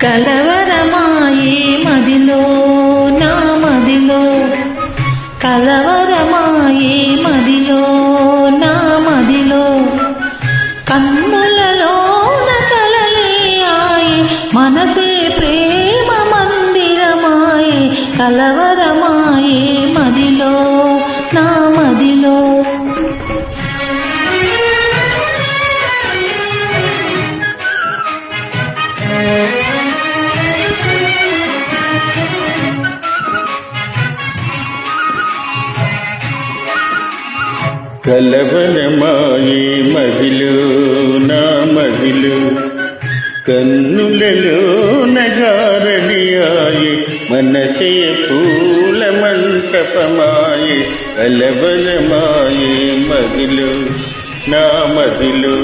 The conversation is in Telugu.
కలవరమాయే మదిలో నా మదిలో కలవరమాయే మదిలో నా మదిలో కన్నులలోన కలలే ఆయే మనసే ప్రేమ మందిరమాయే కలవరమాయే మదిలో నా మదిలో కలవరమాయే మదిలో నా మదిలో కన్నులలో నగారడియాయే మనసే పూల మంటపమాయే కలవరమాయే మదిలో నా మదిలో